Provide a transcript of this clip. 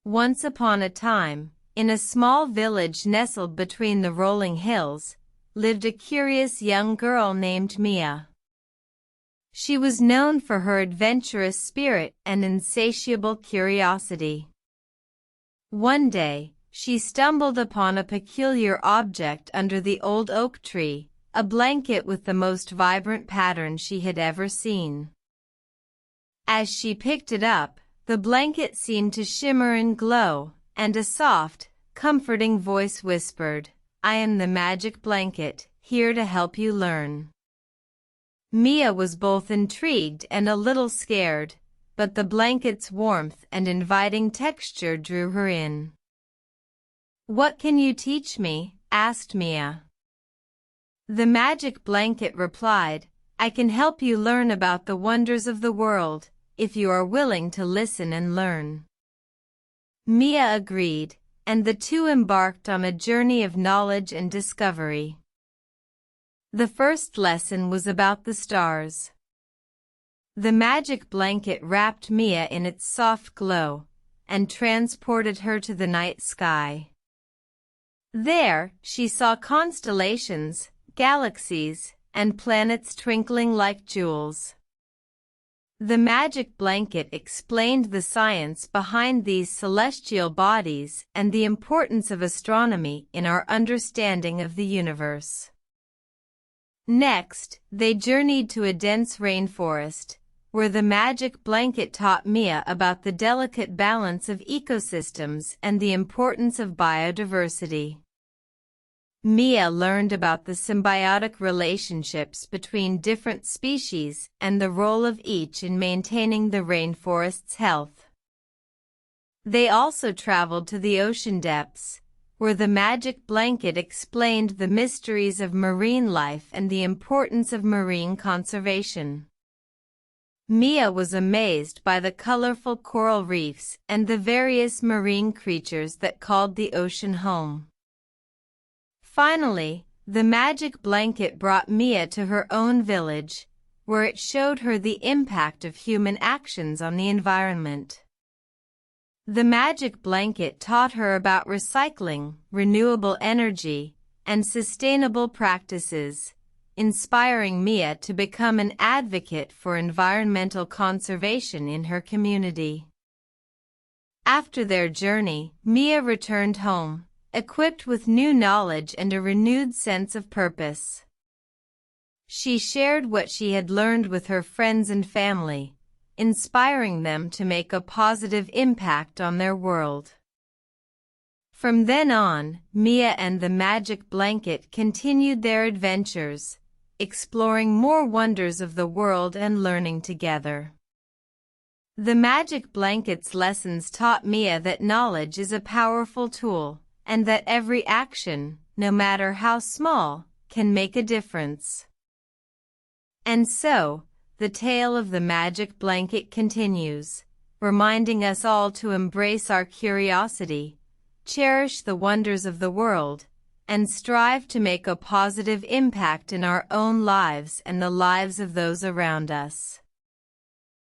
Once upon a time, in a small village nestled between the rolling hills, lived a curious young girl named Mia. She was known for her adventurous spirit and insatiable curiosity. One day, she stumbled upon a peculiar object under the old oak tree, a blanket with the most vibrant pattern she had ever seen. As she picked it up, the blanket seemed to shimmer and glow, and a soft, comforting voice whispered, "I am the magic blanket, here to help you learn." Mia was both intrigued and a little scared, but the blanket's warmth and inviting texture drew her in. "What can you teach me?" asked Mia. The magic blanket replied, "I can help you learn about the wonders of the world, if you are willing to listen and learn." Mia agreed, and the two embarked on a journey of knowledge and discovery. The first lesson was about the stars. The magic blanket wrapped Mia in its soft glow, and transported her to the night sky. There, she saw constellations, galaxies, and planets twinkling like jewels. The magic blanket explained the science behind these celestial bodies and the importance of astronomy in our understanding of the universe. Next, they journeyed to a dense rainforest, where the magic blanket taught Mia about the delicate balance of ecosystems and the importance of biodiversity. Mia learned about the symbiotic relationships between different species and the role of each in maintaining the rainforest's health. They also traveled to the ocean depths, where the magic blanket explained the mysteries of marine life and the importance of marine conservation. Mia was amazed by the colorful coral reefs and the various marine creatures that called the ocean home. Finally, the magic blanket brought Mia to her own village, where it showed her the impact of human actions on the environment. The magic blanket taught her about recycling, renewable energy, and sustainable practices, inspiring Mia to become an advocate for environmental conservation in her community. After their journey, Mia returned home, equipped with new knowledge and a renewed sense of purpose. She shared what she had learned with her friends and family, inspiring them to make a positive impact on their world. From then on, Mia and the magic blanket continued their adventures, exploring more wonders of the world and learning together. The magic blanket's lessons taught Mia that knowledge is a powerful tool, and that every action, no matter how small, can make a difference. And so, the tale of the magic blanket continues, reminding us all to embrace our curiosity, cherish the wonders of the world, and strive to make a positive impact in our own lives and the lives of those around us.